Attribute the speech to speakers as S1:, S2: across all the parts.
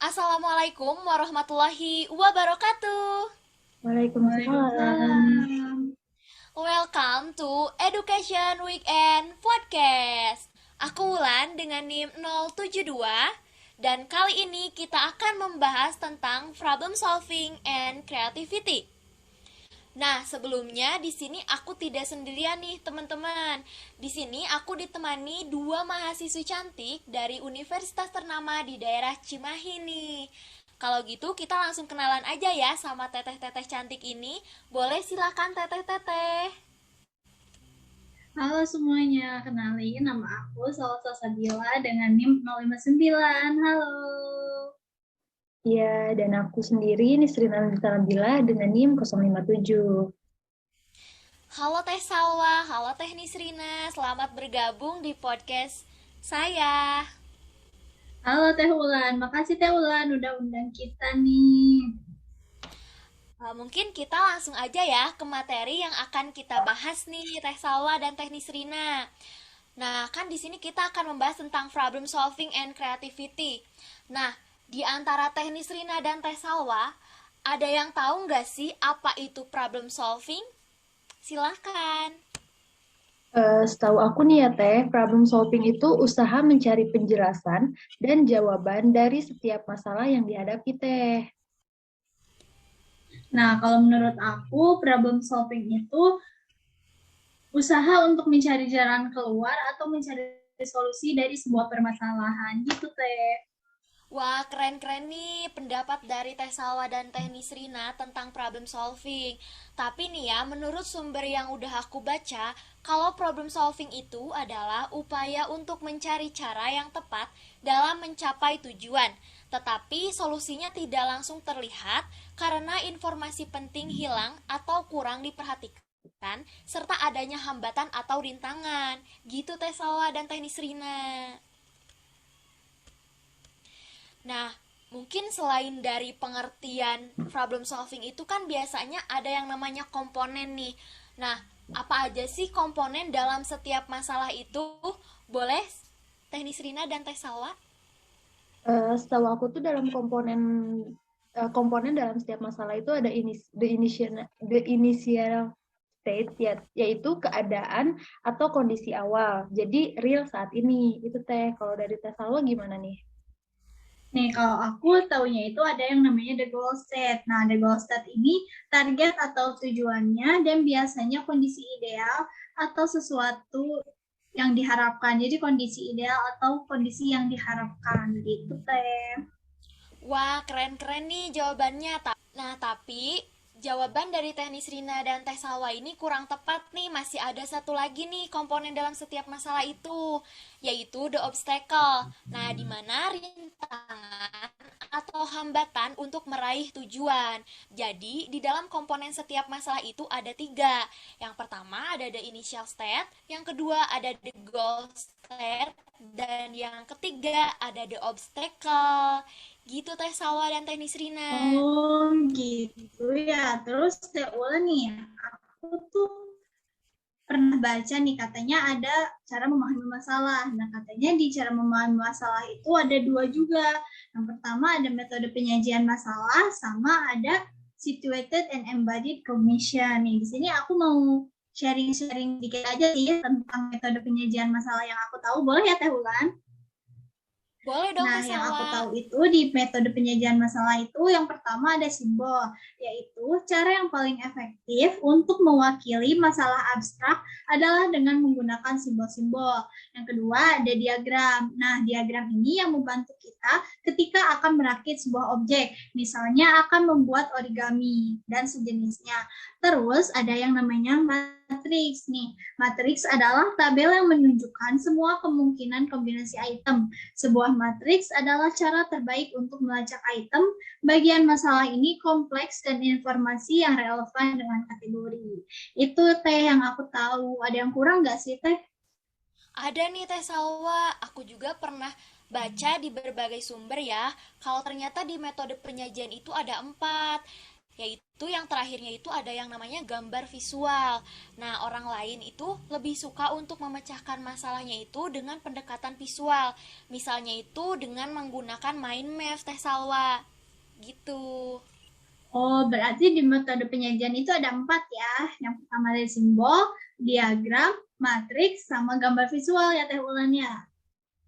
S1: Assalamualaikum warahmatullahi wabarakatuh.
S2: Waalaikumsalam.
S3: Waalaikumsalam.
S1: Welcome to Education Weekend Podcast. Aku Wulan dengan NIM 072 dan kali ini kita akan membahas tentang problem solving and creativity. Nah, sebelumnya di sini aku tidak sendirian nih, teman-teman. Di sini aku ditemani dua mahasiswi cantik dari universitas ternama di daerah Cimahi nih. Kalau gitu kita langsung kenalan aja ya sama teteh-teteh cantik ini. Boleh silakan teteh-teteh.
S3: Halo semuanya, kenalin nama aku Salsa Sabila dengan NIM 059. Halo.
S2: Iya, dan aku sendiri Nisrina Nabila dengan NIM 057.
S1: Halo Teh Salwa, halo Teh Nisrina. Selamat bergabung di podcast saya.
S3: Halo Teh Ulan, makasih Teh Ulan udah undang kita nih.
S1: Mungkin kita langsung aja ya ke materi yang akan kita bahas nih, Teh Salwa dan Teh Nisrina. Nah, kan di sini kita akan membahas tentang problem solving and creativity. Nah, di antara Teh Nisrina dan Teh Salwa, ada yang tahu nggak sih apa itu problem solving? Silahkan.
S2: Setahu aku nih ya Teh, problem solving itu usaha mencari penjelasan dan jawaban dari setiap masalah yang dihadapi Teh.
S3: Nah, kalau menurut aku problem solving itu usaha untuk mencari jalan keluar atau mencari solusi dari sebuah permasalahan gitu Teh.
S1: Wah, keren-keren nih pendapat dari Teh Salwa dan Teh Nisrina tentang problem solving. Tapi nih ya, menurut sumber yang udah aku baca, kalau problem solving itu adalah upaya untuk mencari cara yang tepat dalam mencapai tujuan. Tetapi solusinya tidak langsung terlihat karena informasi penting hilang atau kurang diperhatikan serta adanya hambatan atau rintangan. Gitu Teh Salwa dan Teh Nisrina. Nah, mungkin selain dari pengertian problem solving itu kan biasanya ada yang namanya komponen nih. Nah, apa aja sih komponen dalam setiap masalah itu? Boleh Teknis Rina dan Teh Salwa?
S2: Setahu aku tuh dalam komponen dalam setiap masalah itu ada the initial state ya, yaitu keadaan atau kondisi awal. Jadi real saat ini itu Teh. Kalau dari Teh Salwa gimana nih?
S3: Nih, kalau aku taunya itu ada yang namanya the goal set. Nah, the goal set ini target atau tujuannya dan biasanya kondisi ideal atau sesuatu yang diharapkan. Jadi kondisi ideal atau kondisi yang diharapkan gitu, Teh.
S1: Wah, keren-keren nih jawabannya. Nah, tapi jawaban dari Teknis Rina dan Teh Salwa ini kurang tepat nih. Masih ada satu lagi nih komponen dalam setiap masalah itu, yaitu the obstacle. Nah, di mana rintangan atau hambatan untuk meraih tujuan. Jadi, di dalam komponen setiap masalah itu ada tiga. Yang pertama ada the initial state, yang kedua ada the goal state, dan yang ketiga ada the obstacle. Gitu Teh Salwa dan Teh Nisrina.
S3: Oh, gitu ya. Terus Teh Ula nih, aku tuh pernah baca nih katanya ada cara memahami masalah. Nah, katanya di cara memahami masalah itu ada dua juga. Yang pertama ada metode penyajian masalah sama ada situated and embodied cognition. Nih, di sini aku mau sharing-sharing dikit aja sih tentang metode penyajian masalah yang aku tahu. Boleh ya Teh Ulan?
S1: Boleh dong
S3: Nah,
S1: Teh
S3: yang aku
S1: Salwa.
S3: tahu itu di metode penyajian masalah itu yang pertama ada simbol, yaitu cara yang paling efektif untuk mewakili masalah abstrak adalah dengan menggunakan simbol-simbol. Yang kedua ada diagram. Nah, diagram ini yang membantu kita ketika akan merakit sebuah objek, misalnya akan membuat origami dan sejenisnya. Terus ada yang namanya matriks nih. Matriks adalah tabel yang menunjukkan semua kemungkinan kombinasi item. Sebuah matriks adalah cara terbaik untuk melacak item. Bagian masalah ini kompleks dan informasi yang relevan dengan kategori. Itu Teh yang aku tahu. Ada yang kurang nggak sih Teh?
S1: Ada nih Teh Salwa, aku juga pernah baca di berbagai sumber ya, kalau ternyata di metode penyajian itu ada empat. Yaitu yang terakhirnya itu ada yang namanya gambar visual. Nah, orang lain itu lebih suka untuk memecahkan masalahnya itu dengan pendekatan visual. Misalnya itu dengan menggunakan mind map Teh Salwa. Gitu.
S3: Oh, berarti di metode penyajian itu ada 4 ya. Yang pertama ada simbol, diagram, matriks, sama gambar visual ya Teh Ulan ya.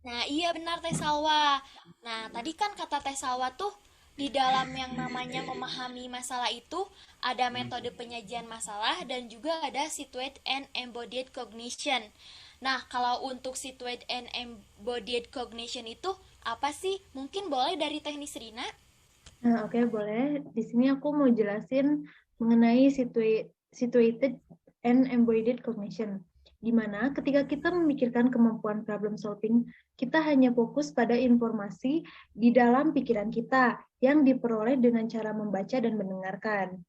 S1: Nah, iya benar Teh Salwa. Nah, tadi kan kata Teh Salwa tuh di dalam yang namanya memahami masalah itu ada metode penyajian masalah dan juga ada situate and embodied cognition. Nah, kalau untuk situate and embodied cognition itu apa sih? Mungkin boleh dari teknis Rina?
S2: Nah, oke, boleh. Di sini aku mau jelasin mengenai situated and embodied cognition, di mana ketika kita memikirkan kemampuan problem solving, kita hanya fokus pada informasi di dalam pikiran kita yang diperoleh dengan cara membaca dan mendengarkan.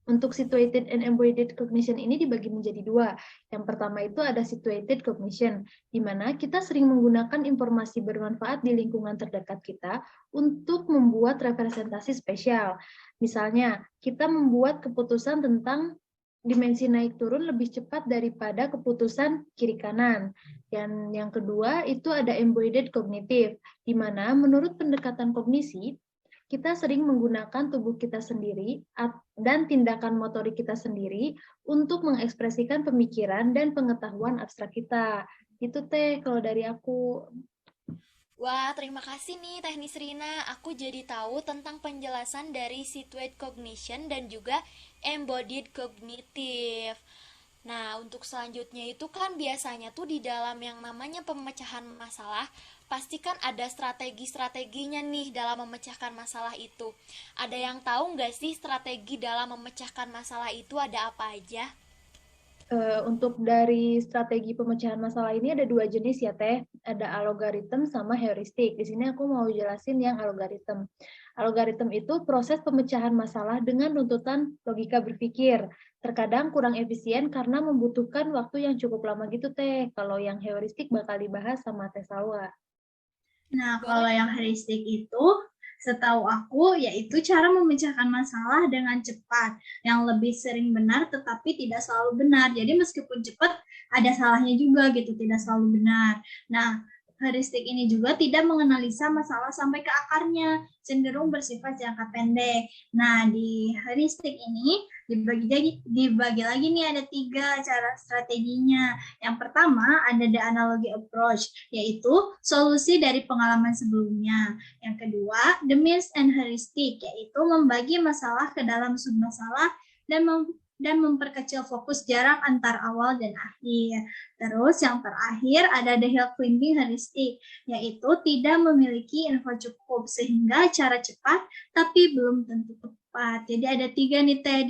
S2: Untuk situated and embodied cognition ini dibagi menjadi dua. Yang pertama itu ada situated cognition, di mana kita sering menggunakan informasi bermanfaat di lingkungan terdekat kita untuk membuat representasi spesial. Misalnya, kita membuat keputusan tentang dimensi naik turun lebih cepat daripada keputusan kiri kanan. Dan yang kedua itu ada embodied cognitive, di mana menurut pendekatan kognisi, kita sering menggunakan tubuh kita sendiri dan tindakan motorik kita sendiri untuk mengekspresikan pemikiran dan pengetahuan abstrak kita. Itu Teh kalau dari aku.
S1: Wah, terima kasih nih teknis Rina. Aku jadi tahu tentang penjelasan dari situate cognition dan juga embodied cognitive. Nah, untuk selanjutnya itu kan biasanya tuh di dalam yang namanya pemecahan masalah, pasti kan ada strategi-strateginya nih dalam memecahkan masalah itu. Ada yang tahu nggak sih strategi dalam memecahkan masalah itu ada apa aja?
S2: Untuk dari strategi pemecahan masalah ini ada dua jenis ya Teh, ada algoritma sama heuristik. Di sini aku mau jelasin yang algoritma. Algoritma itu proses pemecahan masalah dengan runtutan logika berpikir. Terkadang kurang efisien karena membutuhkan waktu yang cukup lama gitu Teh. Kalau yang heuristik bakal dibahas sama Teh Salwa.
S3: Nah, kalau yang heuristik itu setahu aku yaitu cara memecahkan masalah dengan cepat yang lebih sering benar tetapi tidak selalu benar. Jadi meskipun cepat ada salahnya juga gitu, tidak selalu benar. Nah, heuristik ini juga tidak menganalisa masalah sampai ke akarnya, cenderung bersifat jangka pendek. Nah, di heuristik ini dibagi lagi nih ada 3 cara strateginya. Yang pertama ada the analogy approach, yaitu solusi dari pengalaman sebelumnya. Yang kedua, the means and heuristic, yaitu membagi masalah ke dalam submasalah dan memperkecil fokus jarak antar awal dan akhir. Terus yang terakhir ada the hill climbing heuristic, yaitu tidak memiliki info cukup sehingga cara cepat tapi belum tentu tepat. Jadi ada 3 nih Teh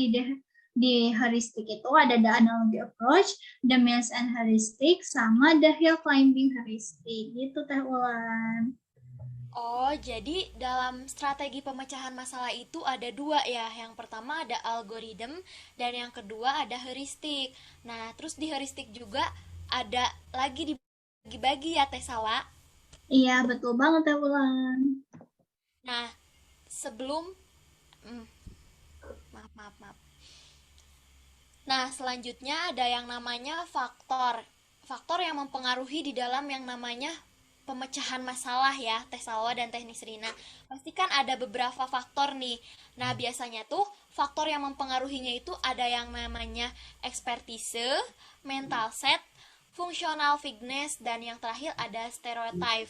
S3: di heuristic itu ada the analogy approach, the means and heuristic, sama the hill climbing heuristic. Gitu Teh Ulan.
S1: Oh, jadi dalam strategi pemecahan masalah itu ada dua ya. Yang pertama ada algoritma dan yang kedua ada heuristik. Nah, terus di heuristik juga ada lagi dibagi-bagi ya Teh Sawa.
S3: Iya, betul banget Teh Ulan.
S1: Nah, sebelum maaf maaf maaf. Nah, selanjutnya ada yang namanya faktor. Faktor yang mempengaruhi di dalam yang namanya pemecahan masalah ya, Teh Salwa dan Teknis Rina. Pasti kan ada beberapa faktor nih. Nah, biasanya tuh faktor yang mempengaruhinya itu ada yang namanya expertise, mental set, functional fitness, dan yang terakhir ada stereotype.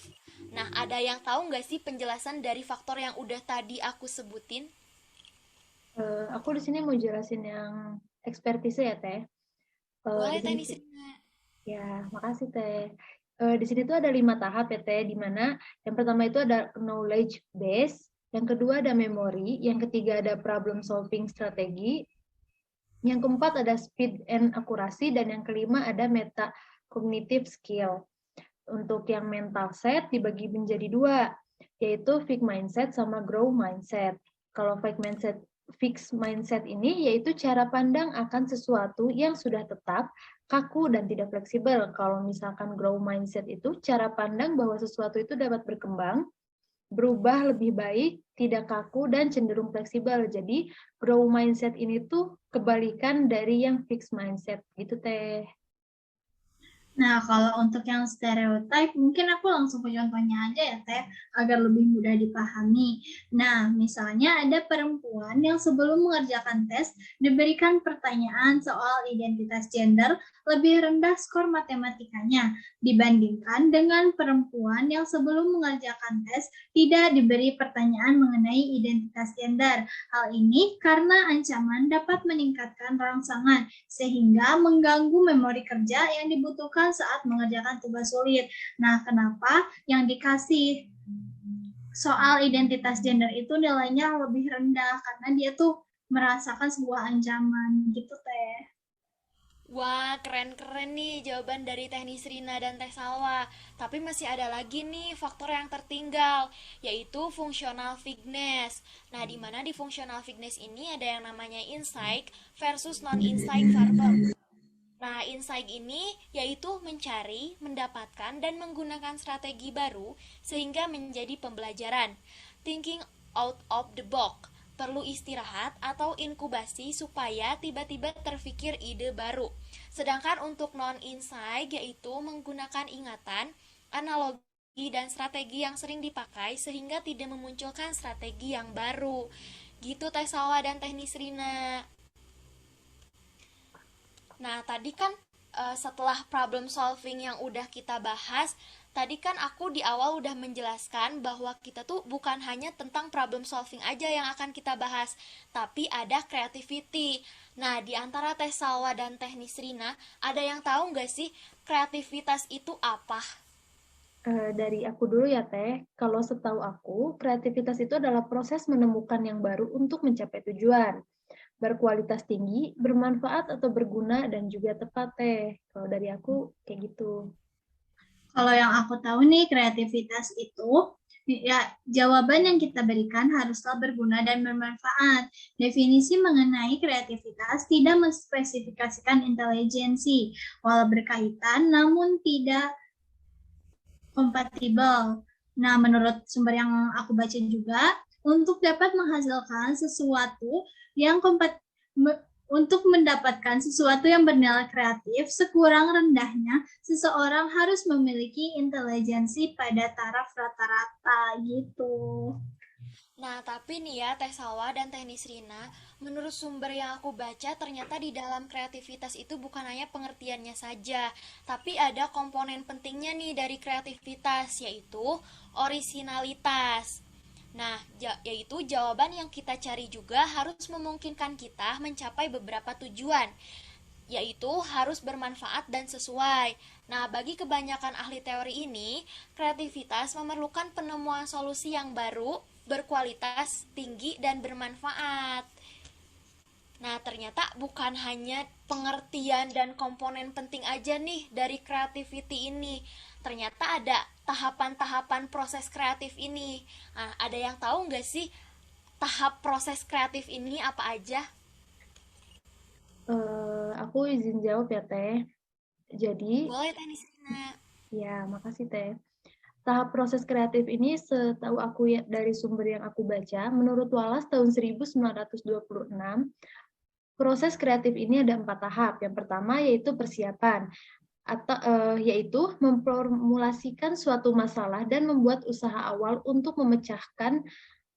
S1: Nah, ada yang tahu nggak sih penjelasan dari faktor yang udah tadi aku sebutin?
S2: Aku di sini mau jelasin yang ekspertise ya Teh.
S1: Boleh
S2: Di sini
S1: Teknis Rina.
S2: ya, makasih Teh. Di sini tuh ada 5 tahap ya Teh, di mana yang pertama itu ada knowledge base, yang kedua ada memory, yang ketiga ada problem solving strategi, yang keempat ada speed and accuracy, dan yang kelima ada meta cognitive skill. Untuk yang mental set dibagi menjadi 2, yaitu fixed mindset sama grow mindset. Kalau fixed mindset ini yaitu cara pandang akan sesuatu yang sudah tetap, kaku, dan tidak fleksibel. Kalau misalkan grow mindset itu cara pandang bahwa sesuatu itu dapat berkembang berubah lebih baik, tidak kaku, dan cenderung fleksibel. Jadi, grow mindset ini tuh kebalikan dari yang fixed mindset gitu teh.
S3: Nah, kalau untuk yang stereotype, mungkin aku langsung ke contohnya aja ya, Teh, agar lebih mudah dipahami. Nah, misalnya ada perempuan yang sebelum mengerjakan tes diberikan pertanyaan soal identitas gender lebih rendah skor matematikanya dibandingkan dengan perempuan yang sebelum mengerjakan tes tidak diberi pertanyaan mengenai identitas gender. Hal ini karena ancaman dapat meningkatkan rangsangan sehingga mengganggu memori kerja yang dibutuhkan saat mengerjakan tugas sulit. Nah, kenapa yang dikasih soal identitas gender itu nilainya lebih rendah? Karena dia tuh merasakan sebuah ancaman gitu, Teh.
S1: Wah, keren-keren nih jawaban dari Teknis Rina dan Teh Salwa. Tapi masih ada lagi nih faktor yang tertinggal, yaitu functional fitness. Nah, di mana di functional fitness ini ada yang namanya insight versus non-insight verbal. Nah, insight ini yaitu mencari, mendapatkan, dan menggunakan strategi baru sehingga menjadi pembelajaran. Thinking out of the box, perlu istirahat atau inkubasi supaya tiba-tiba terfikir ide baru. Sedangkan untuk non-insight yaitu menggunakan ingatan, analogi, dan strategi yang sering dipakai sehingga tidak memunculkan strategi yang baru. Gitu Teh Salwa dan Teknis Rina. Nah, tadi kan setelah problem solving yang udah kita bahas, tadi kan aku di awal udah menjelaskan bahwa kita tuh bukan hanya tentang problem solving aja yang akan kita bahas, tapi ada creativity. Nah, di antara Teh Salwa dan Teknis Rina, ada yang tahu nggak sih kreativitas itu apa?
S2: Dari aku dulu ya Teh, kalau setahu aku, kreativitas itu adalah proses menemukan yang baru untuk mencapai tujuan. Berkualitas tinggi, bermanfaat atau berguna, dan juga tepat Teh. Kalau dari aku, kayak gitu.
S3: Kalau yang aku tahu nih, kreativitas itu ya jawaban yang kita berikan haruslah berguna dan bermanfaat. Definisi mengenai kreativitas tidak menspesifikasikan intelijensi, walau berkaitan namun tidak kompatibel. Nah, menurut sumber yang aku baca juga, untuk dapat menghasilkan sesuatu yang untuk mendapatkan sesuatu yang bernilai kreatif, sekurang rendahnya seseorang harus memiliki intelijensi pada taraf rata-rata gitu.
S1: Nah, tapi nih ya, Teh Salwa dan Teknis Rina, menurut sumber yang aku baca, ternyata di dalam kreativitas itu bukan hanya pengertiannya saja, tapi ada komponen pentingnya nih dari kreativitas, yaitu orisinalitas. Nah, yaitu jawaban yang kita cari juga harus memungkinkan kita mencapai beberapa tujuan, yaitu harus bermanfaat dan sesuai. Nah, bagi kebanyakan ahli teori ini, kreativitas memerlukan penemuan solusi yang baru, berkualitas tinggi, dan bermanfaat. Nah, ternyata bukan hanya pengertian dan komponen penting aja nih dari creativity ini. Ternyata ada tahapan-tahapan proses kreatif ini. Nah, ada yang tahu nggak sih tahap proses kreatif ini apa aja?
S2: Aku izin jawab ya Teh. Jadi,
S1: Boleh, Teknis Rina.
S2: ya makasih Teh. Tahap proses kreatif ini setahu aku ya, dari sumber yang aku baca, menurut Wallace tahun 1926, proses kreatif ini ada 4 tahap. Yang pertama yaitu persiapan, atau yaitu memformulasikan suatu masalah dan membuat usaha awal untuk memecahkan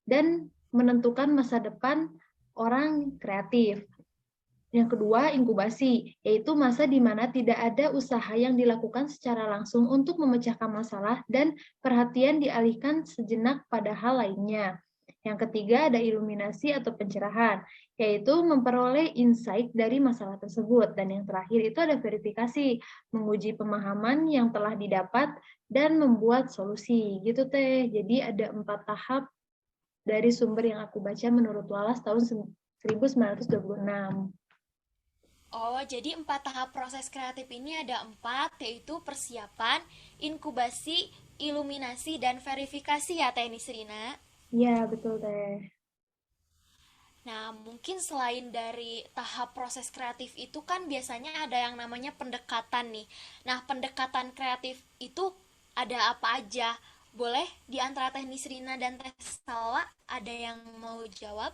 S2: dan menentukan masa depan orang kreatif. Yang kedua, inkubasi, yaitu masa di mana tidak ada usaha yang dilakukan secara langsung untuk memecahkan masalah dan perhatian dialihkan sejenak pada hal lainnya. Yang ketiga, ada iluminasi atau pencerahan, yaitu memperoleh insight dari masalah tersebut. Dan yang terakhir itu ada verifikasi, menguji pemahaman yang telah didapat dan membuat solusi. Gitu Teh. Jadi ada 4 tahap dari sumber yang aku baca menurut Wallace tahun 1926.
S1: Oh, jadi 4 tahap proses kreatif ini ada 4, yaitu persiapan, inkubasi, iluminasi, dan verifikasi ya, Teknis Rina.
S2: Iya, betul Teh.
S1: Nah, mungkin selain dari tahap proses kreatif itu kan biasanya ada yang namanya pendekatan nih. Nah, pendekatan kreatif itu ada apa aja? Boleh di antara teknis Rina dan Teh Salwa ada yang mau jawab?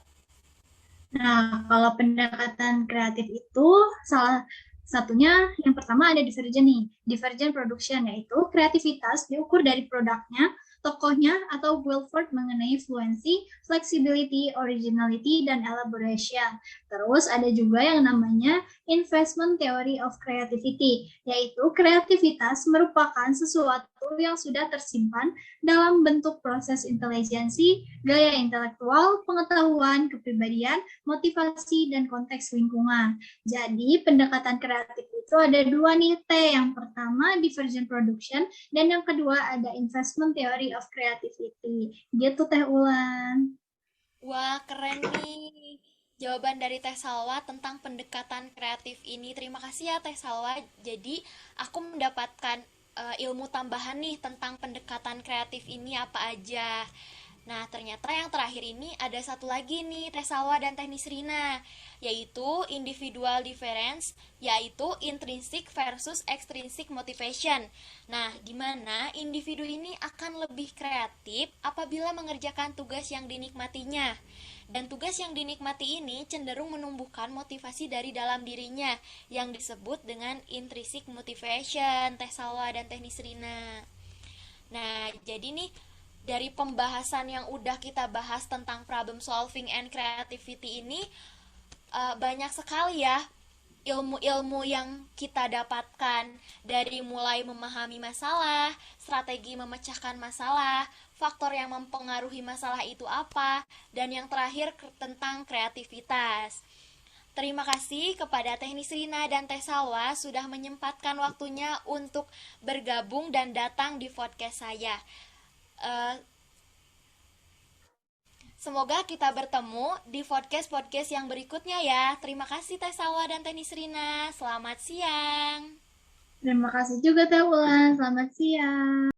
S3: Nah, kalau pendekatan kreatif itu salah satunya yang pertama ada divergen nih. Divergent production yaitu kreativitas diukur dari produknya, tokohnya atau Wilford mengenai fluency, flexibility, originality, dan elaboration. Terus ada juga yang namanya investment theory of creativity, yaitu kreativitas merupakan sesuatu yang sudah tersimpan dalam bentuk proses intelijensi, gaya intelektual, pengetahuan, kepribadian, motivasi, dan konteks lingkungan. Jadi, pendekatan kreatif itu ada dua nih, T. Yang pertama, divergent production, dan yang kedua ada investment theory of creativity. Gitu, Teh Ulan.
S1: Wah, keren nih. Jawaban dari Teh Salwa tentang pendekatan kreatif ini. Terima kasih ya Teh Salwa. Jadi, aku mendapatkan ilmu tambahan nih tentang pendekatan kreatif ini apa aja. Nah, ternyata yang terakhir ini ada satu lagi nih, Teh Salwa dan Teknis Rina, yaitu individual difference, yaitu intrinsic versus extrinsic motivation. Nah, di mana individu ini akan lebih kreatif apabila mengerjakan tugas yang dinikmatinya. Dan tugas yang dinikmati ini cenderung menumbuhkan motivasi dari dalam dirinya, yang disebut dengan intrinsic motivation, Teh Salwa dan Teknis Rina. Nah, jadi nih dari pembahasan yang udah kita bahas tentang problem solving and creativity ini banyak sekali ya ilmu-ilmu yang kita dapatkan dari mulai memahami masalah, strategi memecahkan masalah, faktor yang mempengaruhi masalah itu apa, dan yang terakhir tentang kreativitas. Terima kasih kepada Teknis Rina dan Teh Salwa sudah menyempatkan waktunya untuk bergabung dan datang di podcast saya. Eh, Semoga kita bertemu di podcast-podcast yang berikutnya ya. Terima kasih Teh Salwa dan Tenis Rina. Selamat siang.
S3: Terima kasih juga, Teh Ulan. Selamat siang.